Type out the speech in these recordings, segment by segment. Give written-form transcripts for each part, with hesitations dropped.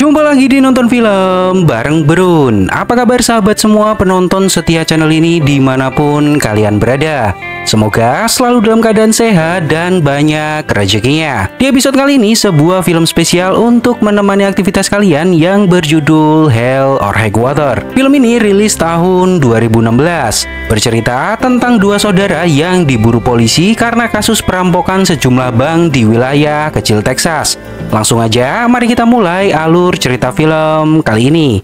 Jumpa lagi di Nonton Film bareng Brun. Apa kabar sahabat semua penonton setia channel ini dimanapun kalian berada? Semoga selalu dalam keadaan sehat dan banyak rezekinya. Di episode kali ini sebuah film spesial untuk menemani aktivitas kalian yang berjudul Hell or High Water. Film ini rilis tahun 2016. Bercerita tentang dua saudara yang diburu polisi karena kasus perampokan sejumlah bank di wilayah kecil Texas. Langsung aja mari kita mulai alur cerita film kali ini.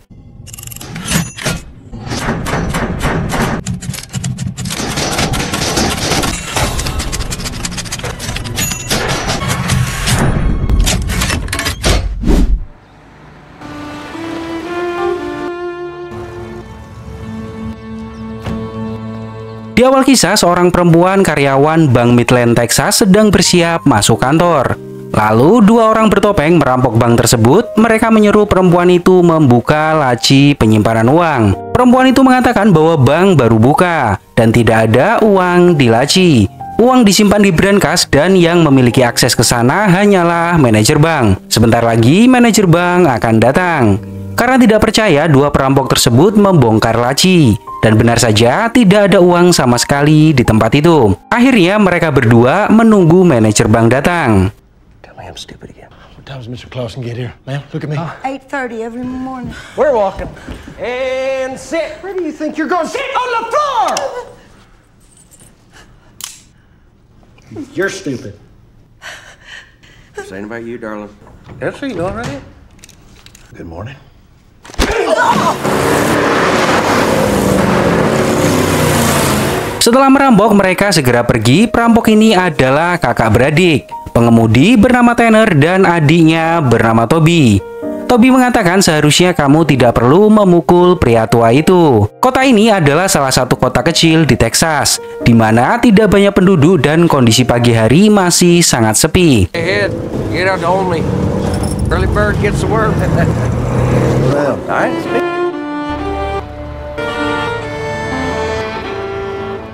Di awal kisah, seorang perempuan karyawan Bank Midland, Texas sedang bersiap masuk kantor. Lalu dua orang bertopeng merampok bank tersebut. Mereka menyuruh perempuan itu membuka laci penyimpanan uang. Perempuan itu mengatakan bahwa bank baru buka dan tidak ada uang di laci. Uang disimpan di brankas dan yang memiliki akses ke sana hanyalah manajer bank. Sebentar lagi manajer bank akan datang. Karena tidak percaya, dua perampok tersebut membongkar laci. Dan benar saja, tidak ada uang sama sekali di tempat itu. Akhirnya mereka berdua menunggu manajer bank datang. Tell me I'm stupid again. What time does Mr. Clausen get here? Ma'am, look at me. 8:30 every morning. We're walking. And sit. Where do you think you're going? Sit on the floor! You're stupid. Saying about you, darling. Elsa, you all right? Good morning. Setelah merampok, mereka segera pergi. Perampok ini adalah kakak beradik. Pengemudi bernama Tanner dan adiknya bernama Toby. Toby mengatakan seharusnya kamu tidak perlu memukul pria tua itu. Kota ini adalah salah satu kota kecil di Texas, di mana tidak banyak penduduk dan kondisi pagi hari masih sangat sepi. Hey, get out only. Early bird gets the worm. Well,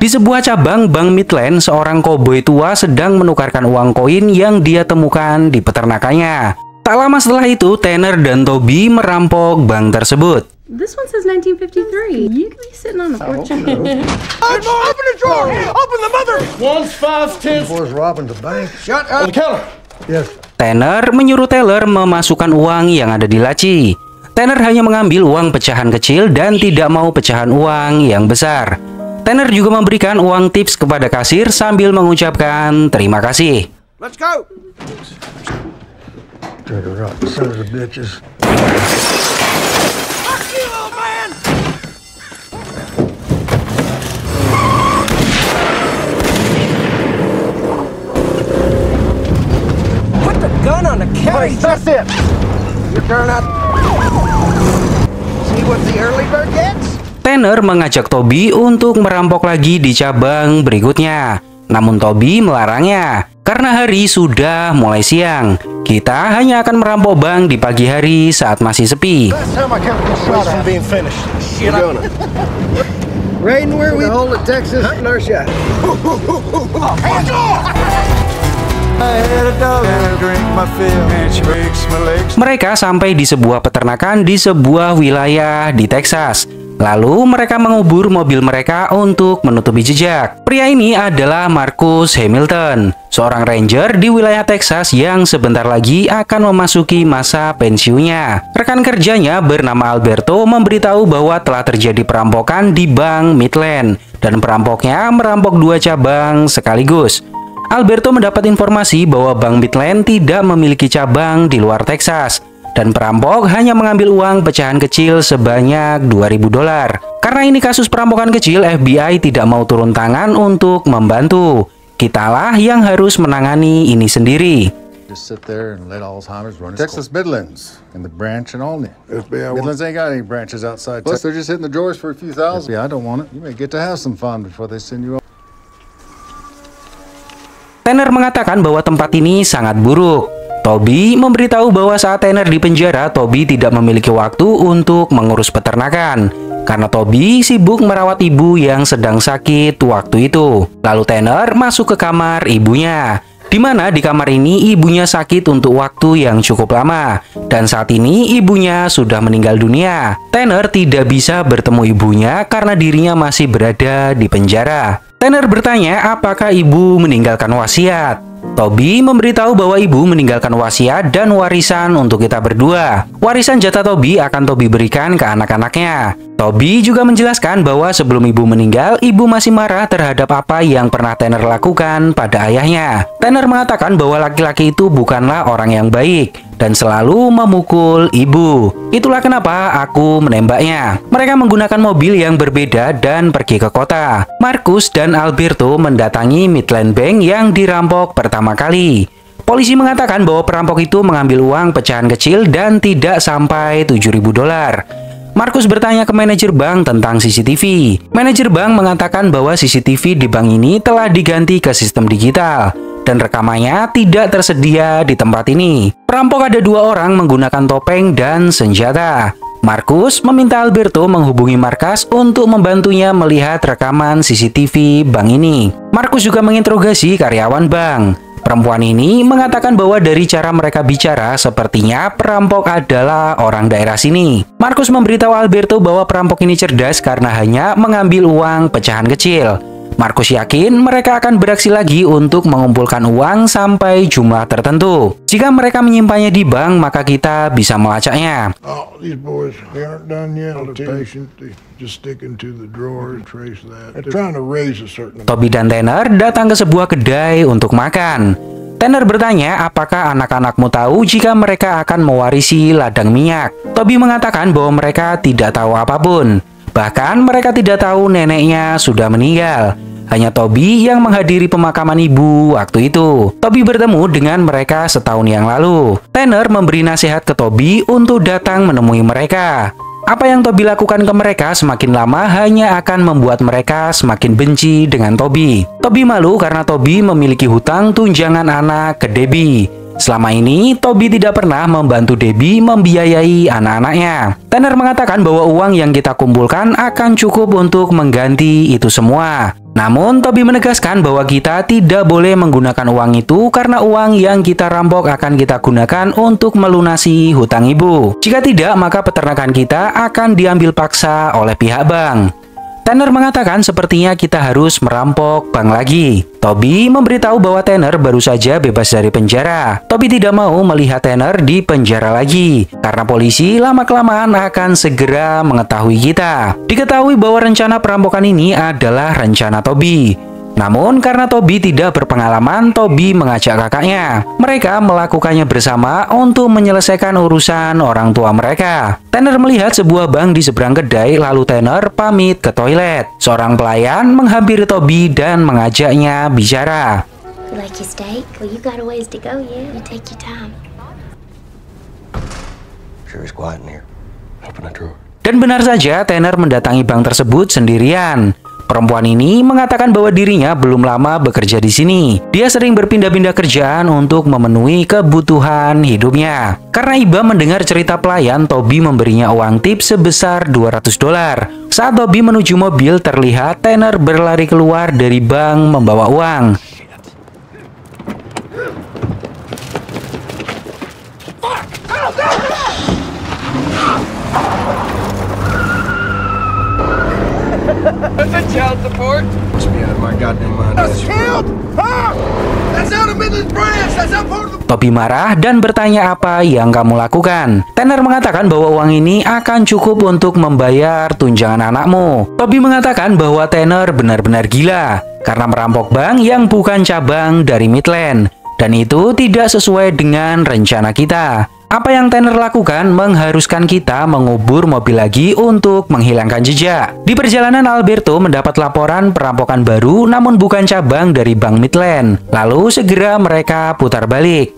Di sebuah cabang Bank Midland, seorang koboi tua sedang menukarkan uang koin yang dia temukan di peternakannya. Tak lama setelah itu, Tanner dan Toby merampok bank tersebut. This one says 1953. You could be sitting on a fortune. Open the drawer! Open the mother! 1s, 5s, 10s. Boys robbing the bank. Shut up. On the counter. Yes. Tanner menyuruh Taylor memasukkan uang yang ada di laci. Tanner hanya mengambil uang pecahan kecil dan tidak mau pecahan uang yang besar. Tanner juga memberikan uang tips kepada kasir sambil mengucapkan terima kasih. Let's go. Turn around, son of a bitches. Fuck you, old man. Put the gun on the counter. That's it. Your turn up. See what the early bird gets? Tanner mengajak Toby untuk merampok lagi di cabang berikutnya. Namun Toby melarangnya. Karena hari sudah mulai siang. Kita hanya akan merampok bank di pagi hari saat masih sepi. Last time I kept this shot from being finished. Shit up. Raiden, where we hold it, Texas, hunting our shot. Hands off! Mereka sampai di sebuah peternakan di sebuah wilayah di Texas. Lalu mereka mengubur mobil mereka untuk menutupi jejak. Pria ini adalah Marcus Hamilton, seorang ranger di wilayah Texas yang sebentar lagi akan memasuki masa pensiunnya. Rekan kerjanya bernama Alberto memberitahu bahwa telah terjadi perampokan di Bank Midland dan perampoknya merampok dua cabang sekaligus. Alberto mendapat informasi bahwa Bank Midland tidak memiliki cabang di luar Texas. Dan perampok hanya mengambil uang pecahan kecil sebanyak $2.000. Karena ini kasus perampokan kecil, FBI tidak mau turun tangan untuk membantu. Kitalah yang harus menangani ini sendiri. Just sit there and let Alzheimer's run Texas Midlands in the branch in Olney. FBI Midlands ain't got any branches outside. Plus, they're just hitting the drawers for a few thousand. Yeah, I don't want it. You may get to have some fun before they send you. Tanner mengatakan bahwa tempat ini sangat buruk. Toby memberitahu bahwa saat Tanner di penjara, Toby tidak memiliki waktu untuk mengurus peternakan. Karena Toby sibuk merawat ibu yang sedang sakit waktu itu. Lalu Tanner masuk ke kamar ibunya. di mana di kamar ini ibunya sakit untuk waktu yang cukup lama, dan saat ini ibunya sudah meninggal dunia. Tanner tidak bisa bertemu ibunya karena dirinya masih berada di penjara. Tanner bertanya apakah ibu meninggalkan wasiat. Toby memberitahu bahwa ibu meninggalkan wasiat dan warisan untuk kita berdua. Warisan jatah Toby akan Toby berikan ke anak-anaknya. Toby juga menjelaskan bahwa sebelum ibu meninggal, ibu masih marah terhadap apa yang pernah Tanner lakukan pada ayahnya. Tanner mengatakan bahwa laki-laki itu bukanlah orang yang baik dan selalu memukul ibu. Itulah kenapa aku menembaknya. Mereka menggunakan mobil yang berbeda dan pergi ke kota. Marcus dan Alberto mendatangi Midland Bank yang dirampok pertama kali. Polisi mengatakan bahwa perampok itu mengambil uang pecahan kecil dan tidak sampai $7.000. Marcus bertanya ke manajer bank tentang CCTV. Manajer bank mengatakan bahwa CCTV di bank ini telah diganti ke sistem digital dan rekamannya tidak tersedia di tempat ini. Perampok ada 2 orang menggunakan topeng dan senjata. Marcus meminta Alberto menghubungi markas untuk membantunya melihat rekaman CCTV bank ini. Marcus juga menginterogasi karyawan bank. Perempuan ini mengatakan bahwa dari cara mereka bicara, sepertinya perampok adalah orang daerah sini. Marcus memberitahu Alberto bahwa perampok ini cerdas karena hanya mengambil uang pecahan kecil. Marcus yakin mereka akan beraksi lagi untuk mengumpulkan uang sampai jumlah tertentu. Jika mereka menyimpannya di bank, maka kita bisa melacaknya. Oh, these boys, they aren't done yet. They're patient. They just stick into the drawer and trace that. They're trying to raise a certain amount. Toby dan Tanner datang ke sebuah kedai untuk makan. Tanner bertanya apakah anak-anakmu tahu jika mereka akan mewarisi ladang minyak. Toby mengatakan bahwa mereka tidak tahu apapun. Bahkan mereka tidak tahu neneknya sudah meninggal. Hanya Toby yang menghadiri pemakaman ibu waktu itu. Toby bertemu dengan mereka setahun yang lalu. Tanner memberi nasihat ke Toby untuk datang menemui mereka. Apa yang Toby lakukan ke mereka semakin lama hanya akan membuat mereka semakin benci dengan Toby. Toby malu karena Toby memiliki hutang tunjangan anak ke Debbie. Selama ini, Toby tidak pernah membantu Debbie membiayai anak-anaknya. Tanner mengatakan bahwa uang yang kita kumpulkan akan cukup untuk mengganti itu semua. Namun, Toby menegaskan bahwa kita tidak boleh menggunakan uang itu karena uang yang kita rampok akan kita gunakan untuk melunasi hutang ibu. Jika tidak, maka peternakan kita akan diambil paksa oleh pihak bank. Tanner mengatakan sepertinya kita harus merampok bank lagi. Toby memberitahu bahwa Tanner baru saja bebas dari penjara. Toby tidak mau melihat Tanner di penjara lagi, karena polisi lama-kelamaan akan segera mengetahui kita. Diketahui bahwa rencana perampokan ini adalah rencana Toby. Namun karena Toby tidak berpengalaman, Toby mengajak kakaknya. Mereka melakukannya bersama untuk menyelesaikan urusan orang tua mereka. Tanner melihat sebuah bank di seberang kedai, lalu Tanner pamit ke toilet. Seorang pelayan menghampiri Toby dan mengajaknya bicara. You like your steak? Well, you got a ways to go, yeah. You take your time. Sure is quiet in here. Open a drawer. Dan benar saja, Tanner mendatangi bank tersebut sendirian. Perempuan ini mengatakan bahwa dirinya belum lama bekerja di sini. Dia sering berpindah-pindah kerjaan untuk memenuhi kebutuhan hidupnya. Karena iba mendengar cerita pelayan, Toby memberinya uang tip sebesar $200. Saat Toby menuju mobil, terlihat Tanner berlari keluar dari bank membawa uang. That's a child support. Must be out of my goddamn mind. That's child! Ah! That's out of Midland branch! That's out part of the... Toby marah dan bertanya apa yang kamu lakukan. Tanner mengatakan bahwa uang ini akan cukup untuk membayar tunjangan anakmu. Toby mengatakan bahwa Tanner benar-benar gila karena merampok bank yang bukan cabang dari Midland. Dan itu tidak sesuai dengan rencana kita. Apa yang Tanner lakukan mengharuskan kita mengubur mobil lagi untuk menghilangkan jejak. Di perjalanan, Alberto mendapat laporan perampokan baru namun bukan cabang dari Bank Midland. Lalu segera mereka putar balik.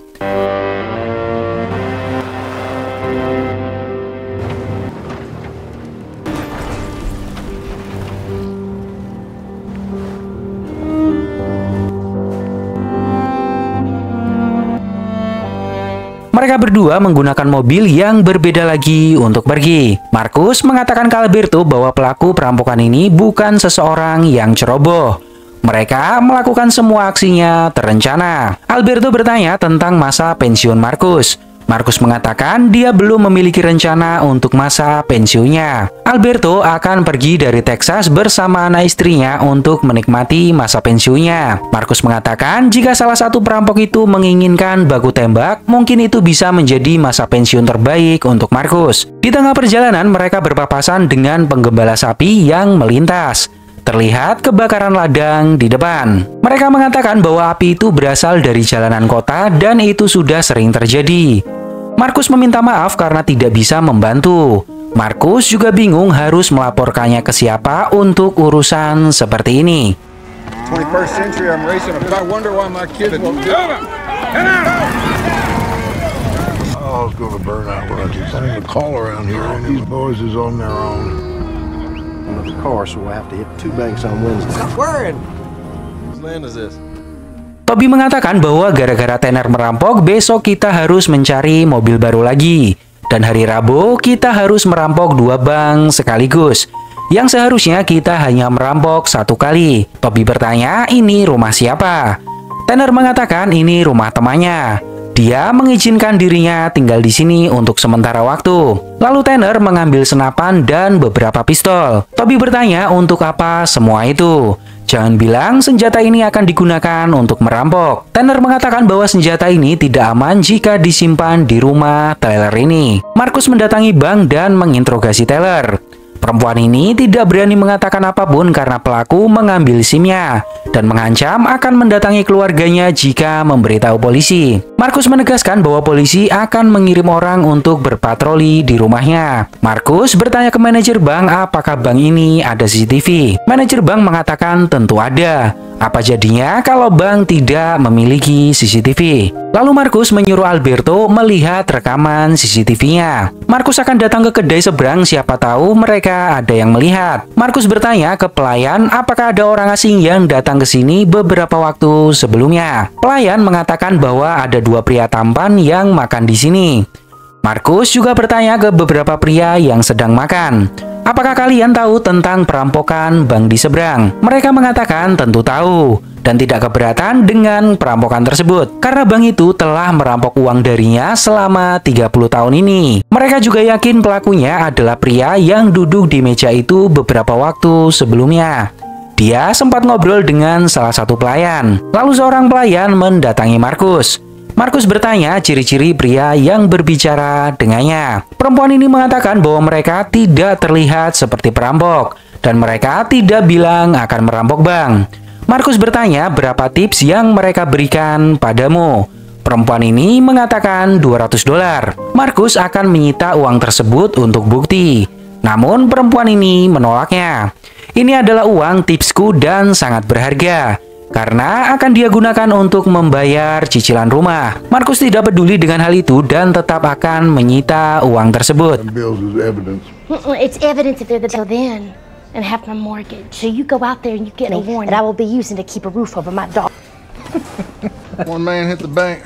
Mereka berdua menggunakan mobil yang berbeda lagi untuk pergi. Marcus mengatakan ke Alberto bahwa pelaku perampokan ini bukan seseorang yang ceroboh. Mereka melakukan semua aksinya terencana. Alberto bertanya tentang masa pensiun Marcus. Marcus mengatakan dia belum memiliki rencana untuk masa pensiunnya. Alberto akan pergi dari Texas bersama anak istrinya untuk menikmati masa pensiunnya. Marcus mengatakan jika salah satu perampok itu menginginkan baku tembak, mungkin itu bisa menjadi masa pensiun terbaik untuk Marcus. Di tengah perjalanan mereka berpapasan dengan penggembala sapi yang melintas. Terlihat kebakaran ladang di depan. Mereka mengatakan bahwa api itu berasal dari jalanan kota dan itu sudah sering terjadi. Marcus meminta maaf karena tidak bisa membantu. Marcus juga bingung harus melaporkannya ke siapa untuk urusan seperti ini. 21st century, I'm racing. I wonder why my kids won't do it. Oh, it's gonna burn out when I just find a call around here, and these boys is on their own. Another car, so we'll have to hit 2 banks on Wednesday. Stop worrying. Whose land is this? Toby mengatakan bahwa gara-gara Tanner merampok, besok kita harus mencari mobil baru lagi. Dan hari Rabu, kita harus merampok 2 bank sekaligus. Yang seharusnya kita hanya merampok 1 kali. Toby bertanya, ini rumah siapa? Tanner mengatakan ini rumah temannya. Dia mengizinkan dirinya tinggal di sini untuk sementara waktu. Lalu Tanner mengambil senapan dan beberapa pistol. Toby bertanya untuk apa semua itu. Jangan bilang senjata ini akan digunakan untuk merampok. Tanner mengatakan bahwa senjata ini tidak aman jika disimpan di rumah Taylor ini. Marcus mendatangi bank dan menginterogasi Taylor. Perempuan ini tidak berani mengatakan apapun karena pelaku mengambil SIM-nya dan mengancam akan mendatangi keluarganya jika memberitahu polisi. Marcus menegaskan bahwa polisi akan mengirim orang untuk berpatroli di rumahnya. Marcus bertanya ke manajer bank apakah bank ini ada CCTV. Manajer bank mengatakan tentu ada. Apa jadinya kalau bank tidak memiliki CCTV? Lalu Marcus menyuruh Alberto melihat rekaman CCTV-nya. Marcus akan datang ke kedai seberang, siapa tahu mereka ada yang melihat. Marcus bertanya ke pelayan apakah ada orang asing yang datang ke sini beberapa waktu sebelumnya. Pelayan mengatakan bahwa ada 2 pria tampan yang makan di sini. Marcus juga bertanya ke beberapa pria yang sedang makan. Apakah kalian tahu tentang perampokan bank di seberang? Mereka mengatakan tentu tahu dan tidak keberatan dengan perampokan tersebut karena bank itu telah merampok uang darinya selama 30 tahun ini. Mereka juga yakin pelakunya adalah pria yang duduk di meja itu beberapa waktu sebelumnya. Dia sempat ngobrol dengan salah satu pelayan. Lalu seorang pelayan mendatangi Marcus. Marcus bertanya ciri-ciri pria yang berbicara dengannya. Perempuan ini mengatakan bahwa mereka tidak terlihat seperti perampok dan mereka tidak bilang akan merampok bank. Marcus bertanya berapa tips yang mereka berikan padamu. Perempuan ini mengatakan $200. Marcus akan menyita uang tersebut untuk bukti. Namun perempuan ini menolaknya. Ini adalah uang tipsku dan sangat berharga karena akan dia gunakan untuk membayar cicilan rumah. Marcus tidak peduli dengan hal itu dan tetap akan menyita uang tersebut. It's evidence if they're the then and have my mortgage. So you go out there and you get a warrant that I will be using to keep a roof over my dog. One man hit the bank.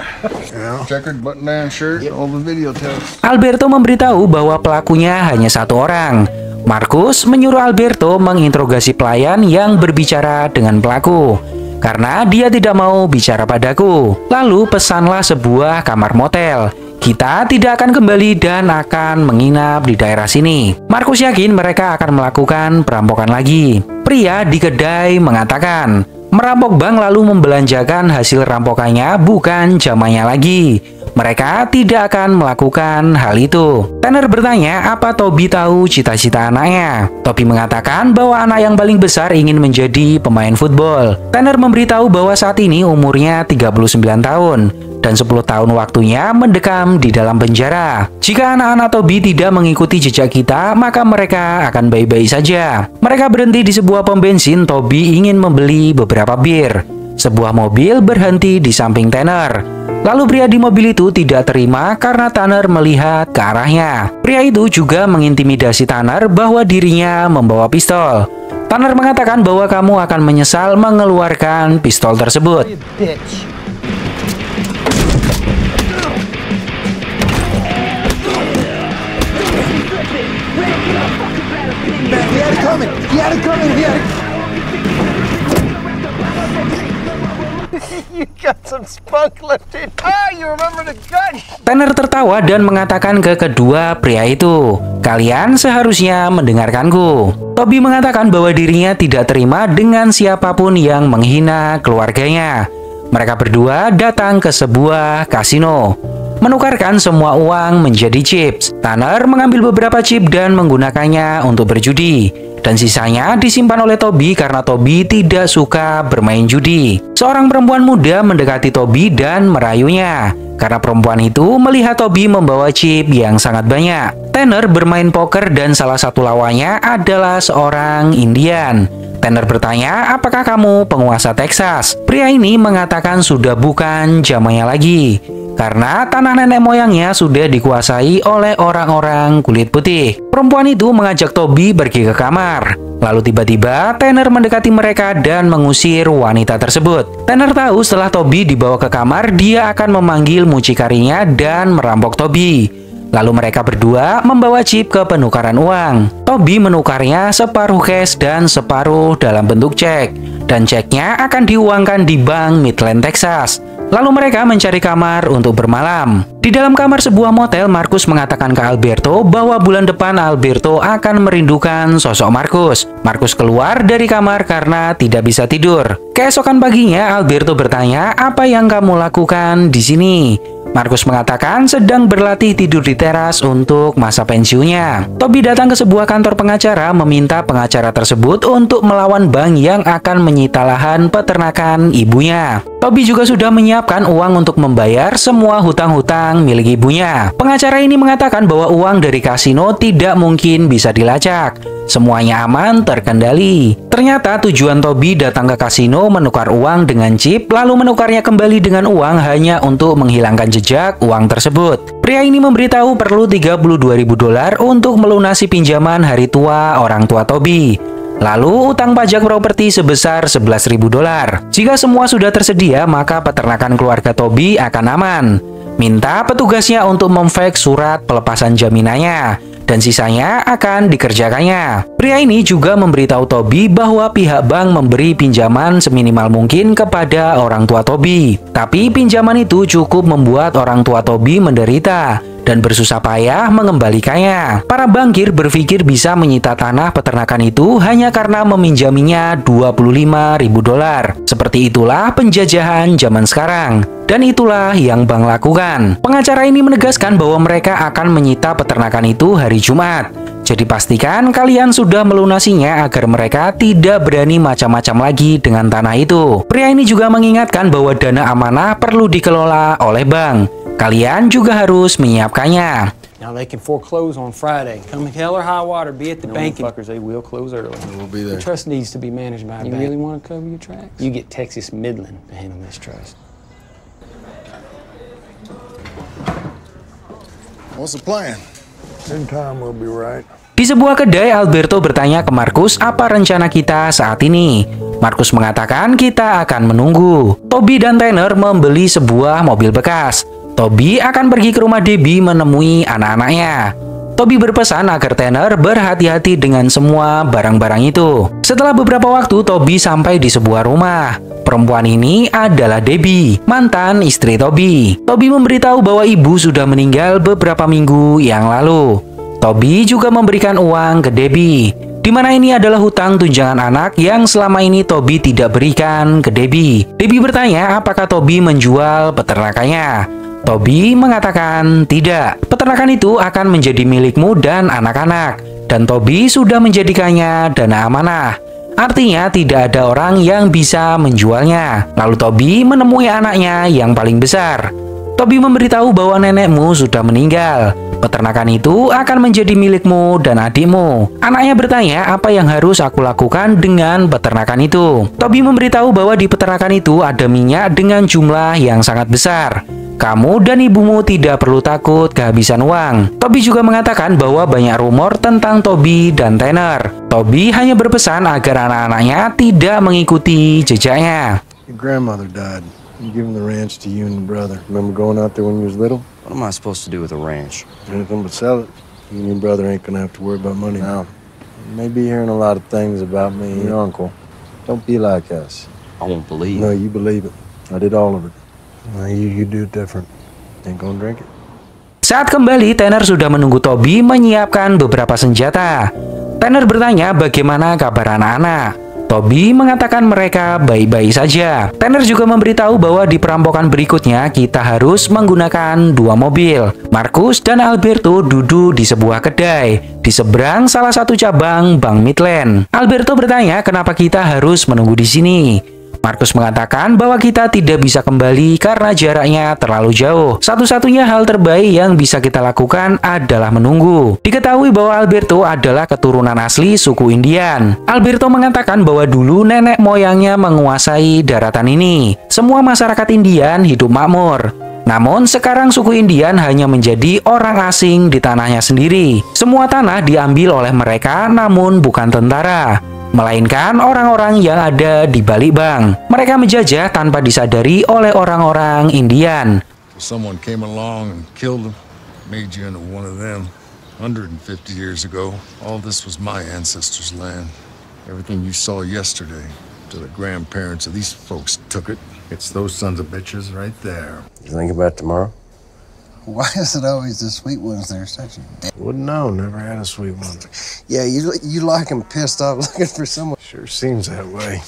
Checkered button-down shirt. All the video tells. Alberto memberitahu bahwa pelakunya hanya 1 orang. Marcus menyuruh Alberto menginterogasi pelayan yang berbicara dengan pelaku. Karena dia tidak mau bicara padaku. Lalu pesanlah sebuah kamar motel. Kita tidak akan kembali dan akan menginap di daerah sini. Marcus yakin mereka akan melakukan perampokan lagi. Pria di kedai mengatakan, merampok bank lalu membelanjakan hasil rampokannya bukan zamannya lagi. Mereka tidak akan melakukan hal itu. Tanner bertanya apa Toby tahu cita-cita anaknya. Toby mengatakan bahwa anak yang paling besar ingin menjadi pemain football. Tanner memberitahu bahwa saat ini umurnya 39 tahun dan 10 tahun waktunya mendekam di dalam penjara. Jika anak-anak Toby tidak mengikuti jejak kita, maka mereka akan baik-baik saja. Mereka berhenti di sebuah pom bensin. Toby ingin membeli beberapa bir. Sebuah mobil berhenti di samping Tanner. Lalu pria di mobil itu tidak terima karena Tanner melihat ke arahnya. Pria itu juga mengintimidasi Tanner bahwa dirinya membawa pistol. Tanner mengatakan bahwa kamu akan menyesal mengeluarkan pistol tersebut. got some spunk left in. Ah, you remember the gun? Tanner tertawa dan mengatakan ke kedua pria itu, "Kalian seharusnya mendengarkanku." Toby mengatakan bahwa dirinya tidak terima dengan siapapun yang menghina keluarganya. Mereka berdua datang ke sebuah kasino, menukarkan semua uang menjadi chips. Tanner mengambil beberapa chip dan menggunakannya untuk berjudi, dan sisanya disimpan oleh Toby karena Toby tidak suka bermain judi. Seorang perempuan muda mendekati Toby dan merayunya karena perempuan itu melihat Toby membawa chip yang sangat banyak. Tanner bermain poker dan salah satu lawannya adalah seorang Indian. Tanner bertanya, "Apakah kamu penguasa Texas?" Pria ini mengatakan sudah bukan zamannya lagi, karena tanah nenek moyangnya sudah dikuasai oleh orang-orang kulit putih. Perempuan itu mengajak Toby pergi ke kamar. Lalu tiba-tiba Tanner mendekati mereka dan mengusir wanita tersebut. Tanner tahu setelah Toby dibawa ke kamar, dia akan memanggil mucikarinya dan merampok Toby. Lalu mereka berdua membawa chip ke penukaran uang. Toby menukarnya separuh cash dan separuh dalam bentuk cek, dan ceknya akan diuangkan di bank Midland, Texas. Lalu mereka mencari kamar untuk bermalam. Di dalam kamar sebuah motel, Marcus mengatakan ke Alberto bahwa bulan depan Alberto akan merindukan sosok Marcus. Marcus keluar dari kamar karena tidak bisa tidur. Keesokan paginya, Alberto bertanya, "Apa yang kamu lakukan di sini?" Marcus mengatakan sedang berlatih tidur di teras untuk masa pensiunnya. Toby datang ke sebuah kantor pengacara meminta pengacara tersebut untuk melawan bank yang akan menyita lahan peternakan ibunya. Toby juga sudah menyiapkan uang untuk membayar semua hutang-hutang milik ibunya. Pengacara ini mengatakan bahwa uang dari kasino tidak mungkin bisa dilacak. Semuanya aman, terkendali. Ternyata tujuan Toby datang ke kasino menukar uang dengan chip, lalu menukarnya kembali dengan uang hanya untuk menghilangkan jejak uang tersebut. Pria ini memberitahu perlu $32.000 untuk melunasi pinjaman hari tua orang tua Toby. Lalu utang pajak properti sebesar $11.000. Jika semua sudah tersedia, maka peternakan keluarga Toby akan aman. Minta petugasnya untuk memfax surat pelepasan jaminannya, dan sisanya akan dikerjakannya. Pria ini juga memberitahu Toby bahwa pihak bank memberi pinjaman seminimal mungkin kepada orang tua Toby. Tapi pinjaman itu cukup membuat orang tua Toby menderita dan bersusah payah mengembalikannya. Para bankir berpikir bisa menyita tanah peternakan itu hanya karena meminjaminya $25.000. Seperti itulah penjajahan zaman sekarang. Dan itulah yang bank lakukan. Pengacara ini menegaskan bahwa mereka akan menyita peternakan itu hari Jumat. Jadi pastikan kalian sudah melunasinya agar mereka tidak berani macam-macam lagi dengan tanah itu. Pria ini juga mengingatkan bahwa dana amanah perlu dikelola oleh bank. Kalian juga harus menyiapkannya. Now they can foreclose on Friday. Come hell or high water, be at the bank. Fuckers, they will close early. We'll be there. The trust needs to be managed by a bank. You really want to cover your tracks? You get Texas Midland to handle this trust. What's the plan? In time, we'll be right. Di sebuah kedai, Alberto bertanya ke Marcus apa rencana kita saat ini. Marcus mengatakan kita akan menunggu. Toby dan Tanner membeli sebuah mobil bekas. Toby akan pergi ke rumah Debbie menemui anak-anaknya. Toby berpesan agar Tanner berhati-hati dengan semua barang-barang itu. Setelah beberapa waktu, Toby sampai di sebuah rumah. Perempuan ini adalah Debbie, mantan istri Toby. Toby memberitahu bahwa ibu sudah meninggal beberapa minggu yang lalu. Toby juga memberikan uang ke Debbie, di mana ini adalah hutang tunjangan anak yang selama ini Toby tidak berikan ke Debbie. Debbie bertanya apakah Toby menjual peternakannya. Toby mengatakan tidak. Peternakan itu akan menjadi milikmu dan anak-anak, dan Toby sudah menjadikannya dana amanah. Artinya tidak ada orang yang bisa menjualnya. Lalu Toby menemui anaknya yang paling besar. Toby memberitahu bahwa nenekmu sudah meninggal. Peternakan itu akan menjadi milikmu dan adikmu. Anaknya bertanya apa yang harus aku lakukan dengan peternakan itu. Toby memberitahu bahwa di peternakan itu ada minyak dengan jumlah yang sangat besar. Kamu dan ibumu tidak perlu takut kehabisan uang. Toby juga mengatakan bahwa banyak rumor tentang Toby dan Tanner. Toby hanya berpesan agar anak-anaknya tidak mengikuti jejaknya. Your grandmother died. You give him the ranch to you and your brother. Remember going out there when you was little? What am I supposed to do with a ranch? Anything but sell it. You and your brother ain't gonna have to worry about money now. You may be hearing a lot of things about me and your uncle. Don't be like us. I won't believe. No, you believe it. I did all of it. You do it different. Ain't gonna drink it. Saat kembali, Tanner sudah menunggu Toby menyiapkan beberapa senjata. Tanner bertanya bagaimana kabar anak-anak. Toby mengatakan mereka baik-baik saja. Tanner juga memberitahu bahwa di perampokan berikutnya kita harus menggunakan 2 mobil. Marcus dan Alberto duduk di sebuah kedai di seberang salah satu cabang Bank Midland. Alberto bertanya kenapa kita harus menunggu di sini. Marcus mengatakan bahwa kita tidak bisa kembali karena jaraknya terlalu jauh. Satu-satunya hal terbaik yang bisa kita lakukan adalah menunggu. Diketahui bahwa Alberto adalah keturunan asli suku Indian. Alberto mengatakan bahwa dulu nenek moyangnya menguasai daratan ini. Semua masyarakat Indian hidup makmur. Namun sekarang suku Indian hanya menjadi orang asing di tanahnya sendiri. Semua tanah diambil oleh mereka namun bukan tentara, melainkan orang-orang yang ada di balik bank. Mereka menjajah tanpa disadari oleh orang-orang Indian. Someone came along and killed them, made you into one of them. 150 years ago, all this was my ancestors' land. Everything you saw yesterday, to the grandparents of these folks took it. It's those sons of bitches right there. You think about tomorrow? Why is it always the sweet ones that are such a dick? Wouldn't know. Never had a sweet one. Yeah, you like them pissed off looking for someone. Sure seems that way.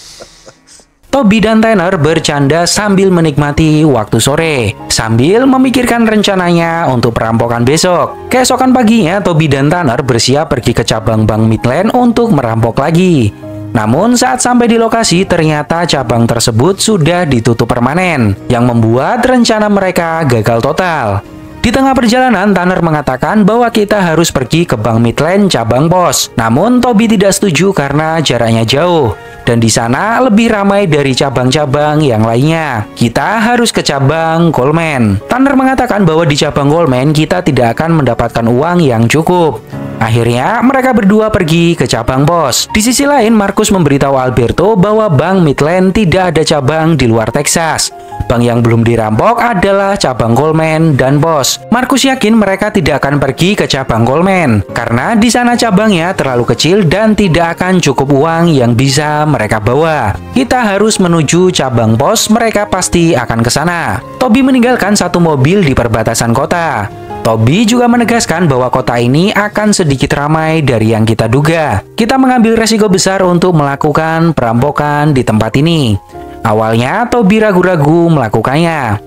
Toby dan Tanner bercanda sambil menikmati waktu sore, sambil memikirkan rencananya untuk perampokan besok. Keesokan paginya, Toby dan Tanner bersiap pergi ke cabang Bank Midland untuk merampok lagi. Namun saat sampai di lokasi, ternyata cabang tersebut sudah ditutup permanen, yang membuat rencana mereka gagal total. Di tengah perjalanan, Tanner mengatakan bahwa kita harus pergi ke Bank Midland cabang pos. Namun Toby tidak setuju karena jaraknya jauh, dan di sana lebih ramai dari cabang-cabang yang lainnya. Kita harus ke cabang Coleman. Tanner mengatakan bahwa di cabang Coleman kita tidak akan mendapatkan uang yang cukup. Akhirnya mereka berdua pergi ke cabang pos. Di sisi lain, Marcus memberitahu Alberto bahwa Bank Midland tidak ada cabang di luar Texas. Bank yang belum dirampok adalah cabang Coleman dan pos. Marcus yakin mereka tidak akan pergi ke cabang Coleman karena di sana cabangnya terlalu kecil dan tidak akan cukup uang yang bisa mereka bawa. Kita harus menuju cabang pos, mereka pasti akan ke sana. Toby meninggalkan satu mobil di perbatasan kota. Toby juga menegaskan bahwa kota ini akan sedikit ramai dari yang kita duga. Kita mengambil resiko besar untuk melakukan perampokan di tempat ini. Awalnya Toby ragu-ragu melakukannya.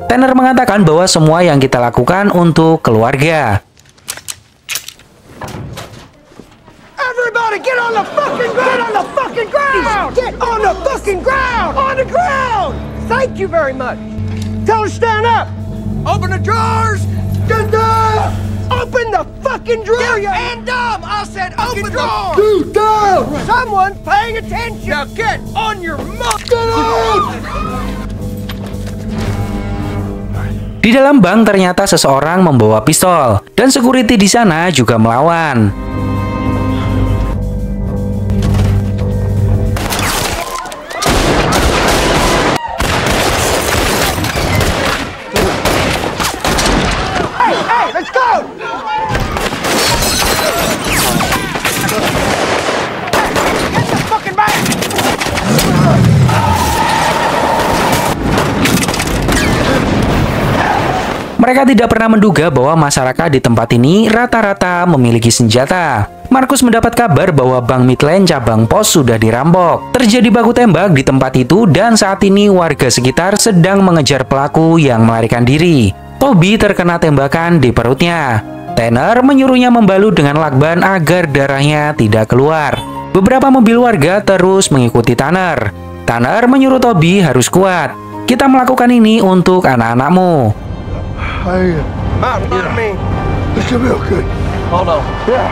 Tanner mengatakan bahwa semua yang kita lakukan untuk keluarga. Everybody get on the fucking ground! On the fucking ground! Get on the fucking ground! On the ground! Thank you very much. Tell her stand up. Open the drawers. Stand up. Open the fucking drawer. Stand up. I said open the drawer. Dude, down. Someone's paying attention. Now get on your muck. Get on. Di dalam bank ternyata seseorang membawa pistol dan security di sana juga melawan. Mereka tidak pernah menduga bahwa masyarakat di tempat ini rata-rata memiliki senjata. Marcus mendapat kabar bahwa Bank Midland cabang pos sudah dirampok. Terjadi baku tembak di tempat itu dan saat ini warga sekitar sedang mengejar pelaku yang melarikan diri. Toby terkena tembakan di perutnya. Tanner menyuruhnya membalut dengan lakban agar darahnya tidak keluar. Beberapa mobil warga terus mengikuti Tanner. Tanner menyuruh Toby harus kuat. Kita melakukan ini untuk anak-anakmu. Mom, yeah. Me. This should be okay. Hold on. Yeah.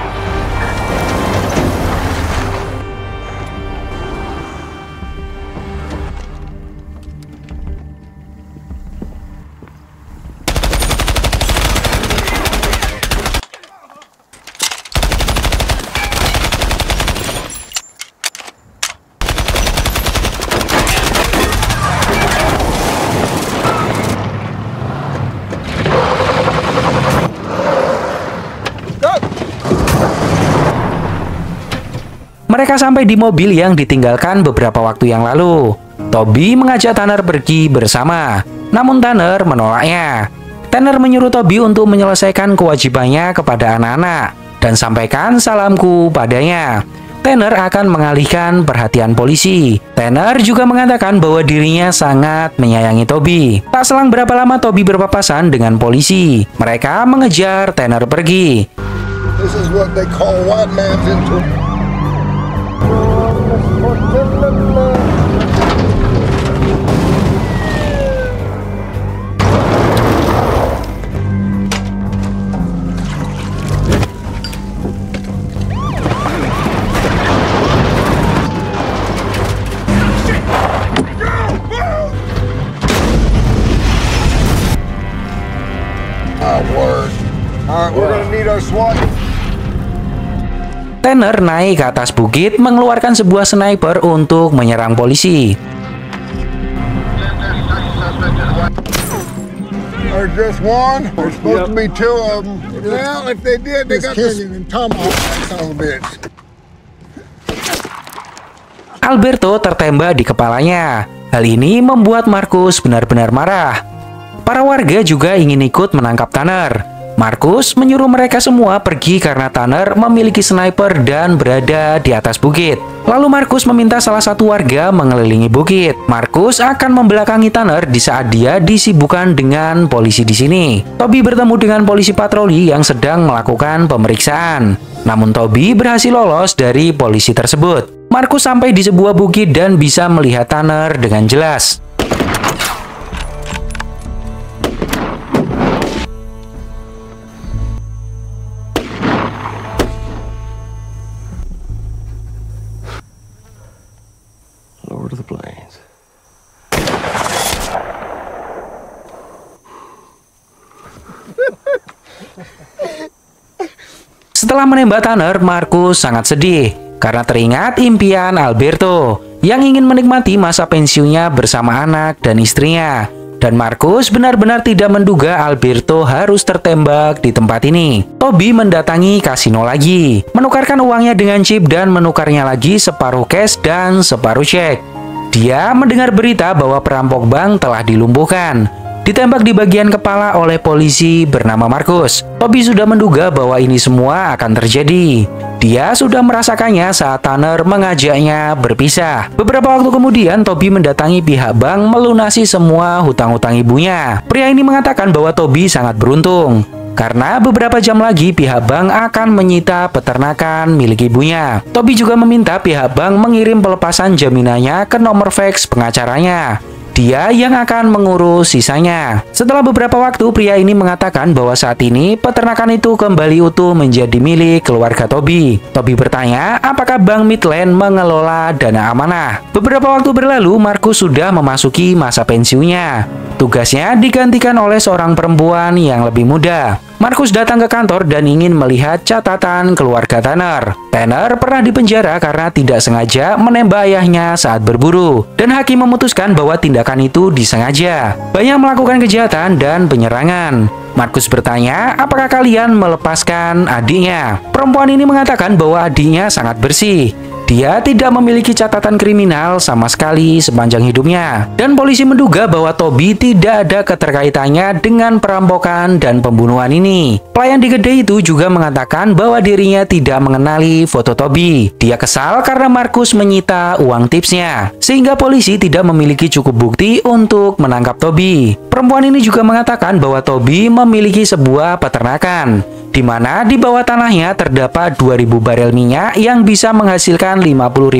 Mereka sampai di mobil yang ditinggalkan beberapa waktu yang lalu. Toby mengajak Tanner pergi bersama, namun Tanner menolaknya. Tanner menyuruh Toby untuk menyelesaikan kewajibannya kepada anak-anak dan sampaikan salamku padanya. Tanner akan mengalihkan perhatian polisi. Tanner juga mengatakan bahwa dirinya sangat menyayangi Toby. Tak selang berapa lama Toby berpapasan dengan polisi. Mereka mengejar Tanner pergi. This is what they call white man's into. Tanner naik ke atas bukit mengeluarkan sebuah sniper untuk menyerang polisi. There's just one. There's supposed to be two of them. Well, if they did, they got and tomahawk that son of a bitch. Alberto tertembak di kepalanya. Hal ini membuat Marcus benar-benar marah. Para warga juga ingin ikut menangkap Tanner. Marcus menyuruh mereka semua pergi karena Tanner memiliki sniper dan berada di atas bukit. Lalu Marcus meminta salah satu warga mengelilingi bukit. Marcus akan membelakangi Tanner di saat dia disibukkan dengan polisi di sini. Toby bertemu dengan polisi patroli yang sedang melakukan pemeriksaan. Namun Toby berhasil lolos dari polisi tersebut. Marcus sampai di sebuah bukit dan bisa melihat Tanner dengan jelas. Lord of the Plains. Setelah menembak Tanner, Marcus sangat sedih karena teringat impian Alberto yang ingin menikmati masa pensiunnya bersama anak dan istrinya. Dan Marcus benar-benar tidak menduga Alberto harus tertembak di tempat ini. Toby mendatangi kasino lagi, menukarkan uangnya dengan chip dan menukarnya lagi separuh cash dan separuh cek. Dia mendengar berita bahwa perampok bank telah dilumpuhkan, ditembak di bagian kepala oleh polisi bernama Marcus. Toby sudah menduga bahwa ini semua akan terjadi. Dia sudah merasakannya saat Tanner mengajaknya berpisah. Beberapa waktu kemudian, Toby mendatangi pihak bank melunasi semua hutang-hutang ibunya. Pria ini mengatakan bahwa Toby sangat beruntung, karena beberapa jam lagi pihak bank akan menyita peternakan milik ibunya. Toby juga meminta pihak bank mengirim pelepasan jaminannya ke nomor fax pengacaranya. Dia yang akan mengurus sisanya. Setelah beberapa waktu, pria ini mengatakan bahwa saat ini peternakan itu kembali utuh menjadi milik keluarga Toby. Toby bertanya apakah Bank Midland mengelola dana amanah. Beberapa waktu berlalu, Marcus sudah memasuki masa pensiunnya. Tugasnya digantikan oleh seorang perempuan yang lebih muda. Marcus datang ke kantor dan ingin melihat catatan keluarga Tanner. Tanner pernah dipenjara karena tidak sengaja menembak ayahnya saat berburu, dan hakim memutuskan bahwa tindakan itu disengaja. Banyak melakukan kejahatan dan penyerangan. Marcus bertanya, apakah kalian melepaskan adiknya? Perempuan ini mengatakan bahwa adiknya sangat bersih. Dia tidak memiliki catatan kriminal sama sekali sepanjang hidupnya. Dan polisi menduga bahwa Toby tidak ada keterkaitannya dengan perampokan dan pembunuhan ini. Pelayan di kedai itu juga mengatakan bahwa dirinya tidak mengenali foto Toby. Dia kesal karena Marcus menyita uang tipsnya, sehingga polisi tidak memiliki cukup bukti untuk menangkap Toby. Perempuan ini juga mengatakan bahwa Toby memiliki sebuah peternakan, di mana di bawah tanahnya terdapat 2.000 barel minyak yang bisa menghasilkan $50.000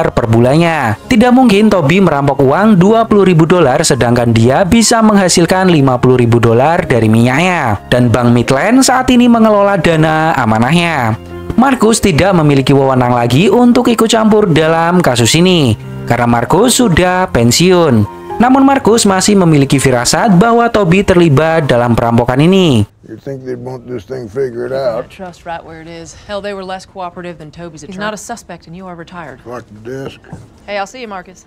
per bulannya. Tidak mungkin Toby merampok uang $20.000 sedangkan dia bisa menghasilkan $50.000 dari minyaknya. Dan Bank Midland saat ini mengelola dana amanahnya. Marcus tidak memiliki wewenang lagi untuk ikut campur dalam kasus ini karena Marcus sudah pensiun. Namun Marcus masih memiliki firasat bahwa Toby terlibat dalam perampokan ini. You'd think they'd want this thing figured out. Trust right where it is. Hell, they were less cooperative than Toby's attorney. He's not a suspect and you are retired. Like the desk. Hey, I'll see you, Marcus.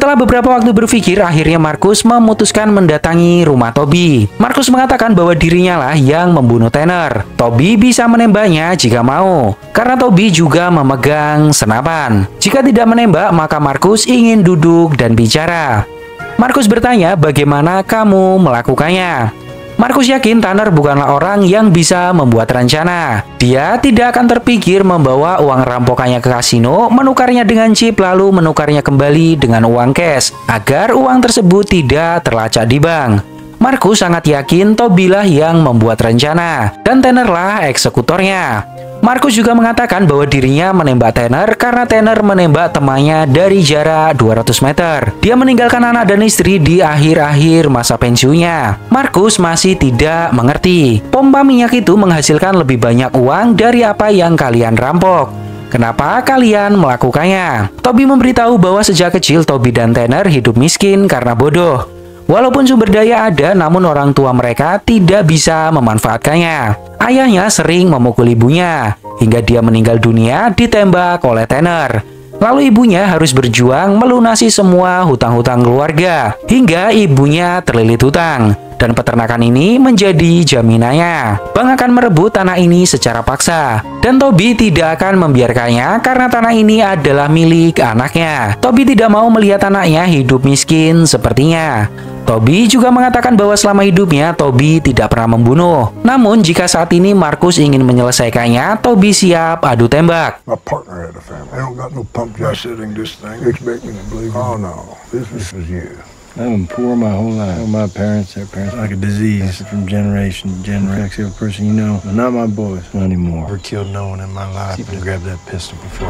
Setelah beberapa waktu berpikir, akhirnya Markus memutuskan mendatangi rumah Toby. Markus mengatakan bahwa dirinya lah yang membunuh Tanner. Toby bisa menembaknya jika mau, karena Toby juga memegang senapan. Jika tidak menembak, maka Markus ingin duduk dan bicara. Markus bertanya, bagaimana kamu melakukannya? Markus yakin Tanner bukanlah orang yang bisa membuat rencana. Dia tidak akan terpikir membawa uang rampokannya ke kasino, menukarnya dengan chip lalu menukarnya kembali dengan uang cash, agar uang tersebut tidak terlacak di bank. Markus sangat yakin Toby lah yang membuat rencana, dan Tanner lah eksekutornya. Markus juga mengatakan bahwa dirinya menembak Tanner karena Tanner menembak temannya dari jarak 200 meter. Dia meninggalkan anak dan istri di akhir-akhir masa pensiunnya. Markus masih tidak mengerti. Pompa minyak itu menghasilkan lebih banyak uang dari apa yang kalian rampok. Kenapa kalian melakukannya? Toby memberitahu bahwa sejak kecil Toby dan Tanner hidup miskin karena bodoh. Walaupun sumber daya ada, namun orang tua mereka tidak bisa memanfaatkannya. Ayahnya sering memukul ibunya, hingga dia meninggal dunia ditembak oleh Tanner. Lalu ibunya harus berjuang melunasi semua hutang-hutang keluarga, hingga ibunya terlilit hutang. Dan peternakan ini menjadi jaminannya. Bank akan merebut tanah ini secara paksa. Dan Toby tidak akan membiarkannya karena tanah ini adalah milik anaknya. Toby tidak mau melihat anaknya hidup miskin sepertinya. Toby juga mengatakan bahwa selama hidupnya Toby tidak pernah membunuh. Namun jika saat ini Markus ingin menyelesaikannya, Toby siap adu tembak. My partner had a family. I don't got no pump job sitting this thing. You expect me to believe you? Oh no, this was you. I've been poor my whole life. My parents, their parents, like a disease from generation to generation. Affects every person you know, but not my boys, not anymore. Never killed no one in my life. Even grabbed that pistol before.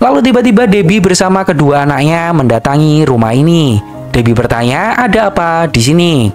Lalu tiba-tiba Debbie bersama kedua anaknya mendatangi rumah ini. Debbie bertanya, ada apa di sini?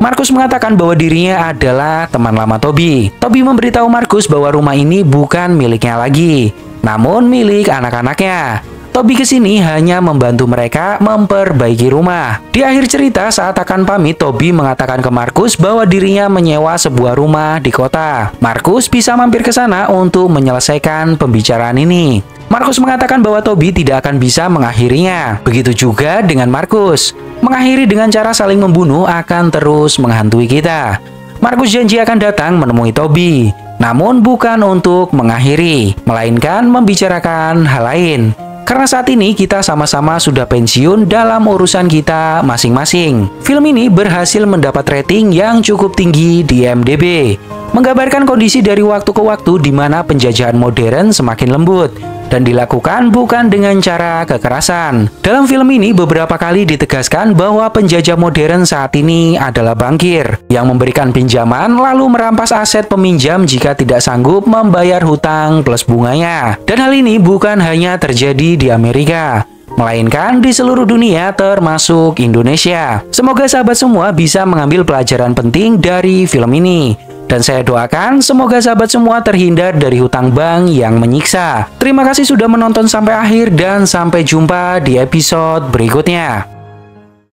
Markus mengatakan bahwa dirinya adalah teman lama Toby. Toby memberitahu Markus bahwa rumah ini bukan miliknya lagi, namun milik anak-anaknya. Toby kesini hanya membantu mereka memperbaiki rumah. Di akhir cerita, saat akan pamit, Toby mengatakan ke Markus bahwa dirinya menyewa sebuah rumah di kota. Markus bisa mampir ke sana untuk menyelesaikan pembicaraan ini. Markus mengatakan bahwa Toby tidak akan bisa mengakhirinya. Begitu juga dengan Markus. Mengakhiri dengan cara saling membunuh akan terus menghantui kita. Markus janji akan datang menemui Toby, namun bukan untuk mengakhiri, melainkan membicarakan hal lain. Karena saat ini kita sama-sama sudah pensiun dalam urusan kita masing-masing. Film ini berhasil mendapat rating yang cukup tinggi di IMDb, menggambarkan kondisi dari waktu ke waktu di mana penjajahan modern semakin lembut dan dilakukan bukan dengan cara kekerasan. Dalam film ini beberapa kali ditegaskan bahwa penjajah modern saat ini adalah bankir yang memberikan pinjaman lalu merampas aset peminjam jika tidak sanggup membayar hutang plus bunganya. Dan hal ini bukan hanya terjadi di Amerika, melainkan di seluruh dunia termasuk Indonesia. Semoga sahabat semua bisa mengambil pelajaran penting dari film ini. Dan saya doakan semoga sahabat semua terhindar dari hutang bank yang menyiksa. Terima kasih sudah menonton sampai akhir dan sampai jumpa di episode berikutnya.